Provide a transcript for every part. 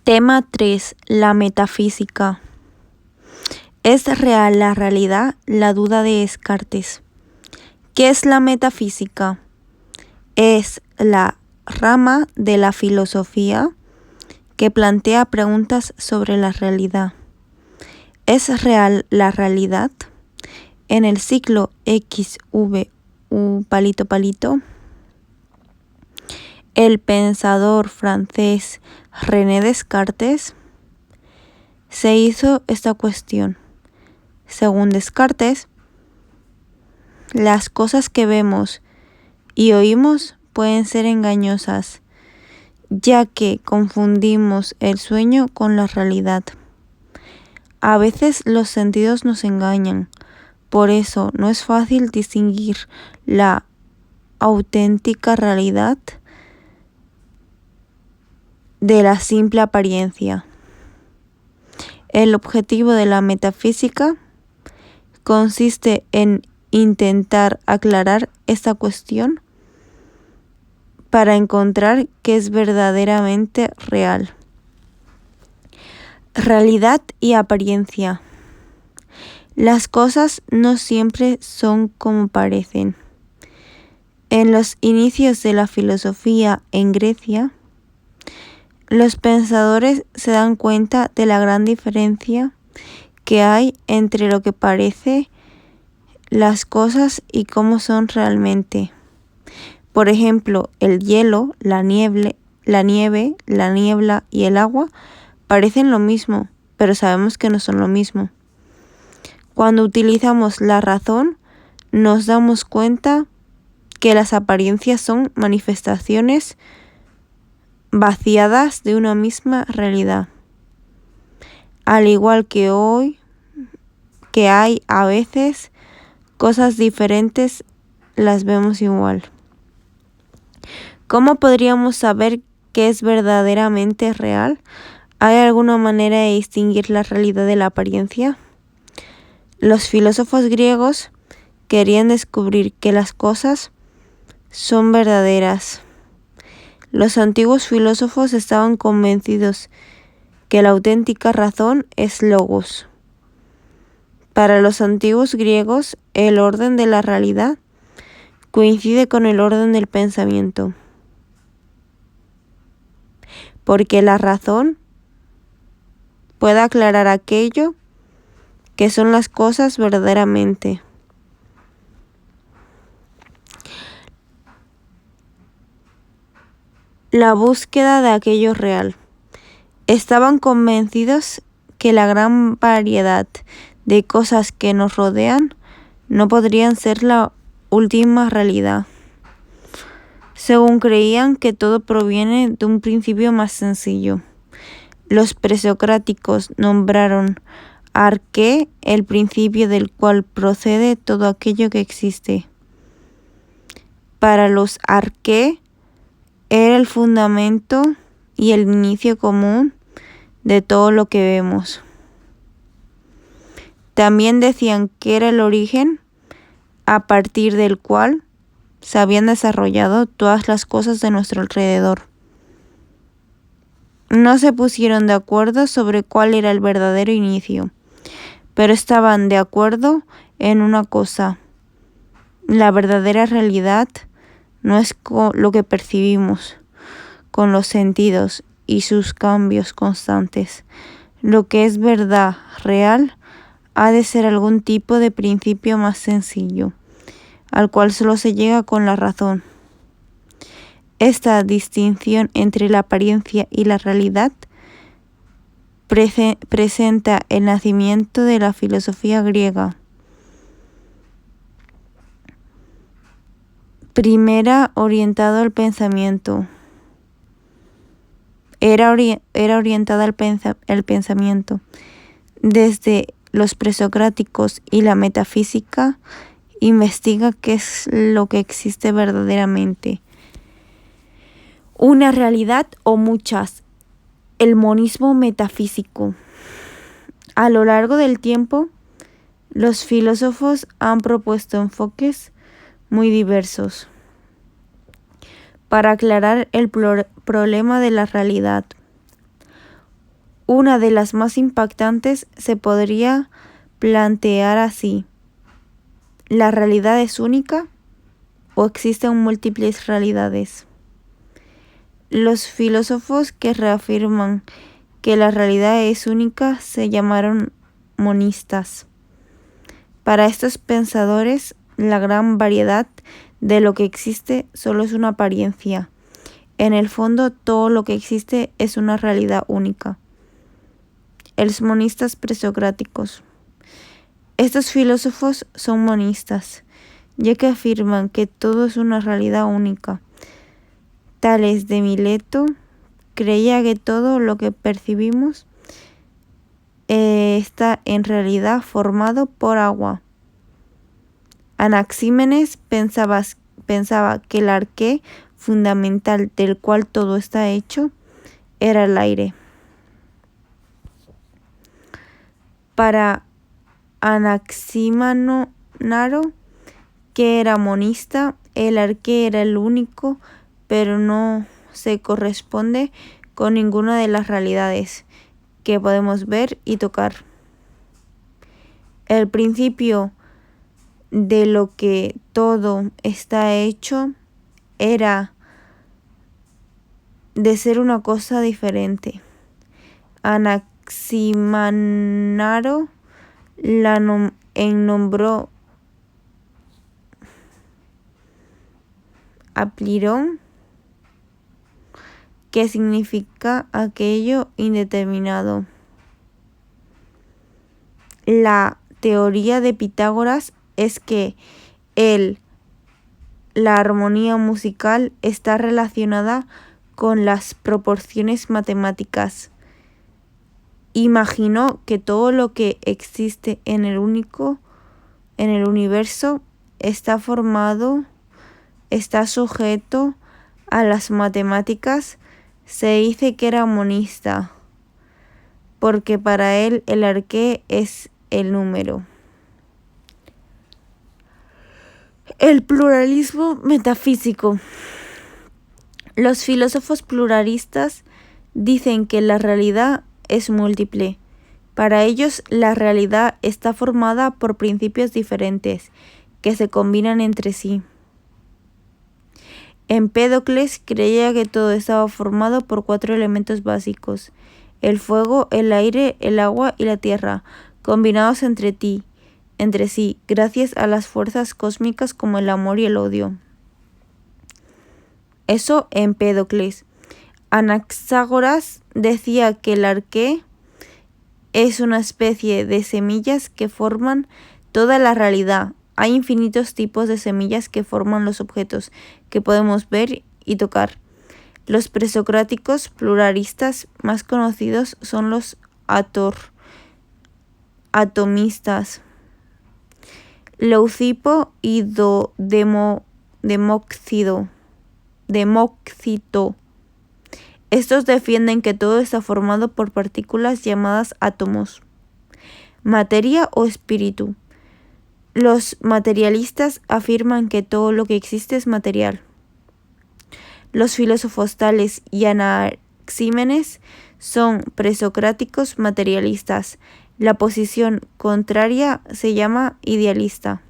Tema 3. La metafísica. ¿Es real la realidad? La duda de Descartes. ¿Qué es la metafísica? Es la rama de la filosofía que plantea preguntas sobre la realidad. ¿Es real la realidad? En el ciclo XVU palito palito, el pensador francés René Descartes se hizo esta cuestión. Según Descartes, las cosas que vemos y oímos pueden ser engañosas, ya que confundimos el sueño con la realidad. A veces los sentidos nos engañan, por eso no es fácil distinguir la auténtica realidad de la simple apariencia. El objetivo de la metafísica consiste en intentar aclarar esta cuestión para encontrar qué es verdaderamente real. Realidad y apariencia. Las cosas no siempre son como parecen. En los inicios de la filosofía en Grecia, los pensadores se dan cuenta de la gran diferencia que hay entre lo que parece las cosas y cómo son realmente. Por ejemplo, el hielo, la nieve, la niebla y el agua parecen lo mismo, pero sabemos que no son lo mismo. Cuando utilizamos la razón, nos damos cuenta que las apariencias son manifestaciones vaciadas de una misma realidad. Al igual que hoy, que hay a veces cosas diferentes, las vemos igual. ¿Cómo podríamos saber qué es verdaderamente real? ¿Hay alguna manera de distinguir la realidad de la apariencia? Los filósofos griegos querían descubrir que las cosas son verdaderas. Los antiguos filósofos estaban convencidos que la auténtica razón es logos. Para los antiguos griegos, el orden de la realidad coincide con el orden del pensamiento, porque la razón puede aclarar aquello que son las cosas verdaderamente. La búsqueda de aquello real. Estaban convencidos que la gran variedad de cosas que nos rodean no podrían ser la última realidad. Según creían que todo proviene de un principio más sencillo. Los presocráticos nombraron arqué el principio del cual procede todo aquello que existe. Para los arqué era el fundamento y el inicio común de todo lo que vemos. También decían que era el origen a partir del cual se habían desarrollado todas las cosas de nuestro alrededor. No se pusieron de acuerdo sobre cuál era el verdadero inicio, pero estaban de acuerdo en una cosa: la verdadera realidad no es lo que percibimos con los sentidos y sus cambios constantes. Lo que es verdad real ha de ser algún tipo de principio más sencillo, al cual solo se llega con la razón. Esta distinción entre la apariencia y la realidad presenta el nacimiento de la filosofía griega. Primera, orientado al pensamiento. Era orientada al pensamiento. Desde los presocráticos y la metafísica investiga qué es lo que existe verdaderamente. Una realidad o muchas. El monismo metafísico. A lo largo del tiempo, los filósofos han propuesto enfoques muy diversos para aclarar el problema de la realidad. Una de las más impactantes se podría plantear así: ¿la realidad es única o existen múltiples realidades? Los filósofos que reafirman que la realidad es única se llamaron monistas. Para estos pensadores, la gran variedad de lo que existe solo es una apariencia. En el fondo, todo lo que existe es una realidad única. Los monistas presocráticos. Estos filósofos son monistas, ya que afirman que todo es una realidad única. Tales de Mileto creía que todo lo que percibimos está en realidad formado por agua. Anaxímenes pensaba que el arqué fundamental del cual todo está hecho era el aire. Para Anaxímano, que era monista, el arqué era el único, pero no se corresponde con ninguna de las realidades que podemos ver y tocar. El principio de lo que todo está hecho era de ser una cosa diferente. Anaximandro nombró a Plirón, que significa aquello indeterminado. La teoría de Pitágoras es que la armonía musical está relacionada con las proporciones matemáticas. Imaginó que todo lo que existe en el universo está sujeto a las matemáticas. Se dice que era monista, porque para él el arqué es el número. El pluralismo metafísico. Los filósofos pluralistas dicen que la realidad es múltiple. Para ellos, la realidad está formada por principios diferentes que se combinan entre sí. Empédocles creía que todo estaba formado por 4 elementos básicos: el fuego, el aire, el agua y la tierra, combinados entre sí, gracias a las fuerzas cósmicas como el amor y el odio. Eso Empédocles. Anaxágoras decía que el arqué es una especie de semillas que forman toda la realidad. Hay infinitos tipos de semillas que forman los objetos que podemos ver y tocar. Los presocráticos pluralistas más conocidos son los atomistas, Leucipo y Demócrito. Estos defienden que todo está formado por partículas llamadas átomos, materia o espíritu. Los materialistas afirman que todo lo que existe es material. Los filósofos Tales y Anaxímenes son presocráticos materialistas. La posición contraria se llama idealista.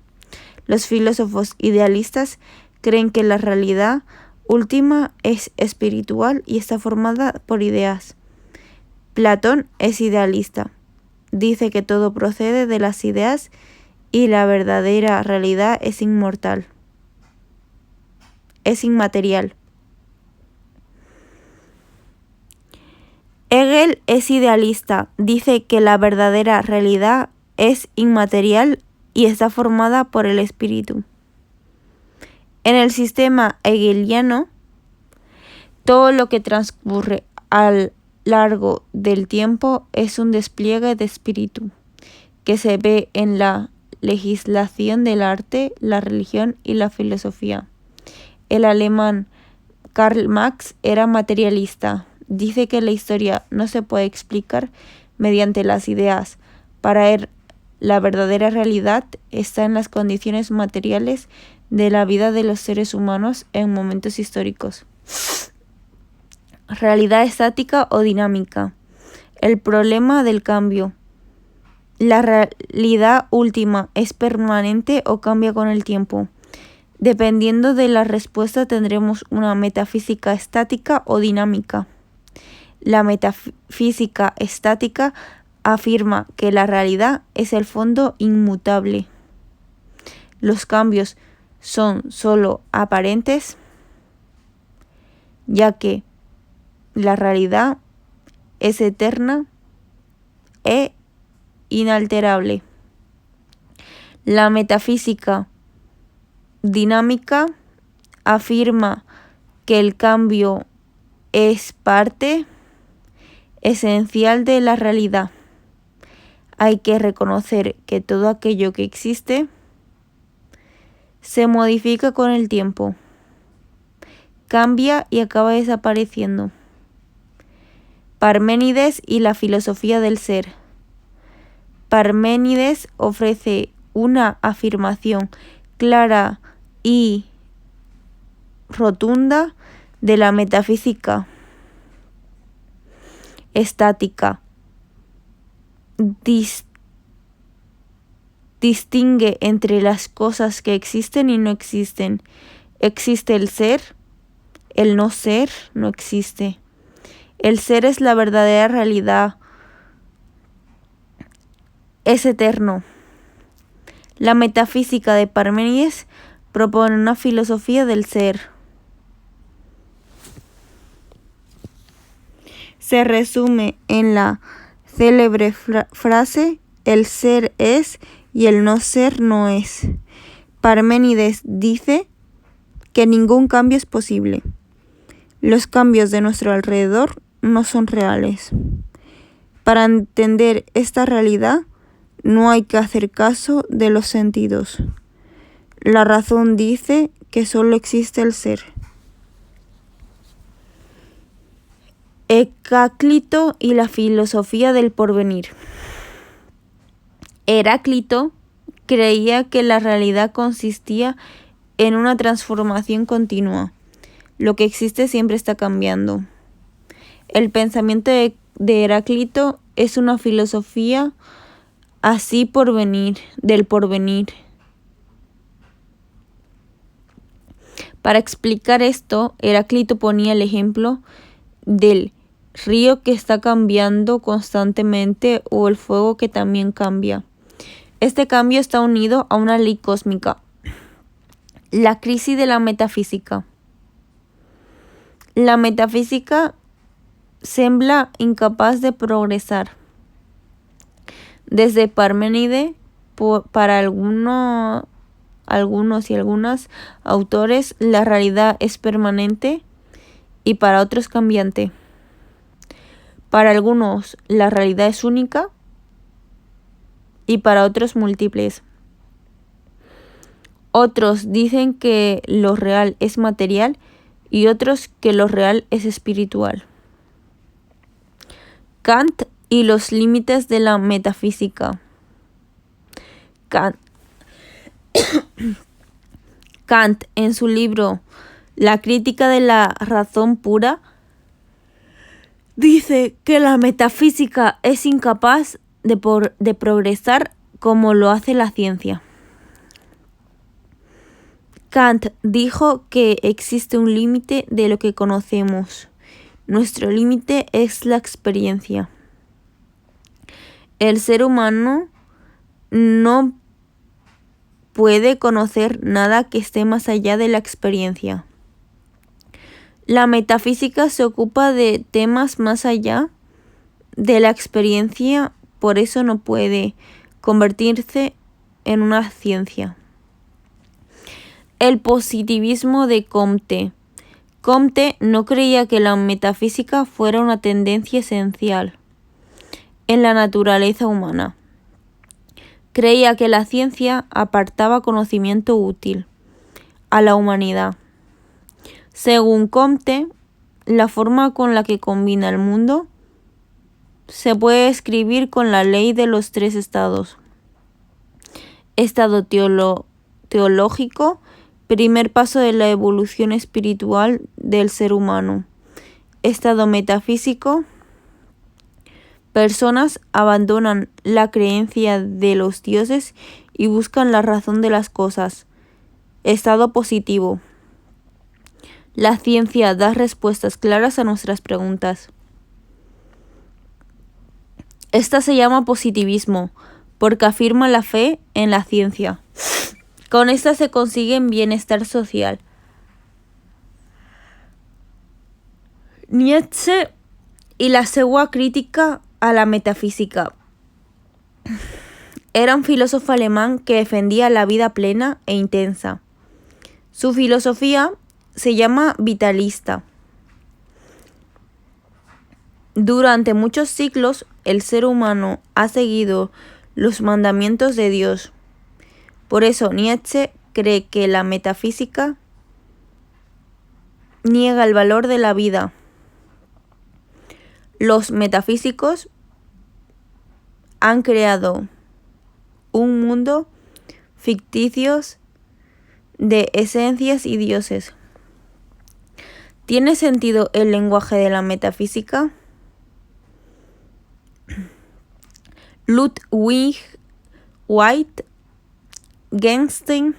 Los filósofos idealistas creen que la realidad última es espiritual y está formada por ideas. Platón es idealista. Dice que todo procede de las ideas y la verdadera realidad es inmortal. Es inmaterial. Hegel es idealista. Dice que la verdadera realidad es inmaterial y está formada por el espíritu. En el sistema hegeliano, todo lo que transcurre a lo largo del tiempo es un despliegue de espíritu que se ve en la legislación del arte, la religión y la filosofía. El alemán Karl Marx era materialista. Dice que la historia no se puede explicar mediante las ideas. Para él, la verdadera realidad está en las condiciones materiales de la vida de los seres humanos en momentos históricos. Realidad estática o dinámica. el problema del cambio. ¿La realidad última es permanente o cambia con el tiempo? Dependiendo de la respuesta tendremos una metafísica estática o dinámica. La metafísica estática afirma que la realidad es el fondo inmutable. Los cambios son solo aparentes, ya que la realidad es eterna e inalterable. La metafísica dinámica afirma que el cambio es parte esencial de la realidad. Hay que reconocer que todo aquello que existe se modifica con el tiempo, cambia y acaba desapareciendo. Parménides y la filosofía del ser. Parménides ofrece una afirmación clara y rotunda de la metafísica estática. Distingue entre las cosas que existen y no existen. Existe el ser, el no ser no existe. El ser es la verdadera realidad, es eterno. La metafísica de Parménides propone una filosofía del ser. Se resume en la célebre frase: el ser es y el no ser no es. Parménides dice que ningún cambio es posible. Los cambios de nuestro alrededor no son reales. Para entender esta realidad, no hay que hacer caso de los sentidos. La razón dice que solo existe el ser. Heráclito y la filosofía del porvenir. Heráclito creía que la realidad consistía en una transformación continua. Lo que existe siempre está cambiando. El pensamiento de Heráclito es una filosofía del porvenir. Para explicar esto, Heráclito ponía el ejemplo del río que está cambiando constantemente o el fuego que también cambia. Este cambio está unido a una ley cósmica. La crisis de la metafísica. La metafísica sembla incapaz de progresar. Desde Parménides, para algunos y algunas autores, la realidad es permanente y para otros cambiante. Para algunos, la realidad es única y para otros múltiples. Otros dicen que lo real es material y otros que lo real es espiritual. Kant y los límites de la metafísica. Kant, en su libro La crítica de la razón pura, dice que la metafísica es incapaz de progresar como lo hace la ciencia. Kant dijo que existe un límite de lo que conocemos. Nuestro límite es la experiencia. El ser humano no puede conocer nada que esté más allá de la experiencia. La metafísica se ocupa de temas más allá de la experiencia, por eso no puede convertirse en una ciencia. El positivismo de Comte. Comte no creía que la metafísica fuera una tendencia esencial en la naturaleza humana. Creía que la ciencia apartaba conocimiento útil a la humanidad. Según Comte, la forma con la que combina el mundo se puede escribir con la ley de los tres estados. Estado teológico, primer paso de la evolución espiritual del ser humano. Estado metafísico, Personas abandonan la creencia de los dioses y buscan la razón de las cosas. Estado positivo. La ciencia da respuestas claras a nuestras preguntas. Esta se llama positivismo, porque afirma la fe en la ciencia. Con esta se consigue bienestar social. Nietzsche y la segua crítica a la metafísica. Era un filósofo alemán que defendía la vida plena e intensa. Su filosofía se llama vitalista. Durante muchos siglos, el ser humano ha seguido los mandamientos de Dios. Por eso Nietzsche cree que la metafísica niega el valor de la vida. Los metafísicos han creado un mundo ficticio de esencias y dioses. ¿Tiene sentido el lenguaje de la metafísica? Ludwig Wittgenstein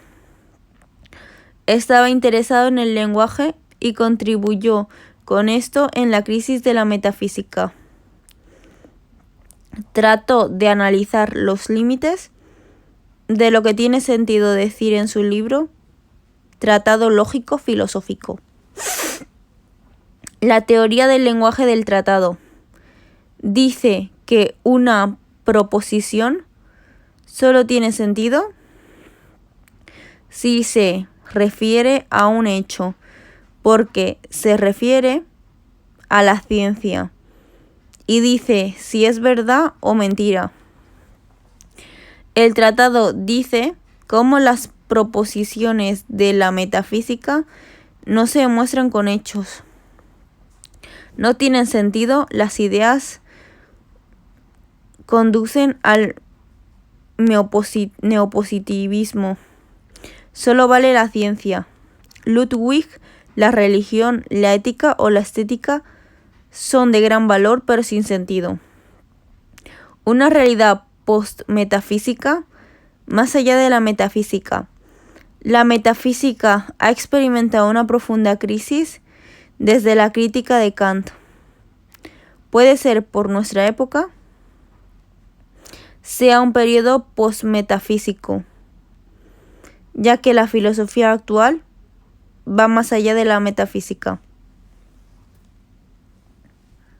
estaba interesado en el lenguaje y contribuyó con esto en la crisis de la metafísica. Trató de analizar los límites de lo que tiene sentido decir en su libro Tratado Lógico Filosófico. La teoría del lenguaje del tratado dice que una proposición solo tiene sentido si se refiere a un hecho, porque se refiere a la ciencia y dice si es verdad o mentira. El tratado dice cómo las proposiciones de la metafísica no se demuestran con hechos. No tienen sentido, las ideas conducen al neopositivismo. Solo vale la ciencia. Ludwig, la religión, la ética o la estética son de gran valor pero sin sentido. Una realidad post-metafísica más allá de la metafísica. La metafísica ha experimentado una profunda crisis desde la crítica de Kant. Puede ser por nuestra época, sea un periodo post-metafísico, ya que la filosofía actual va más allá de la metafísica.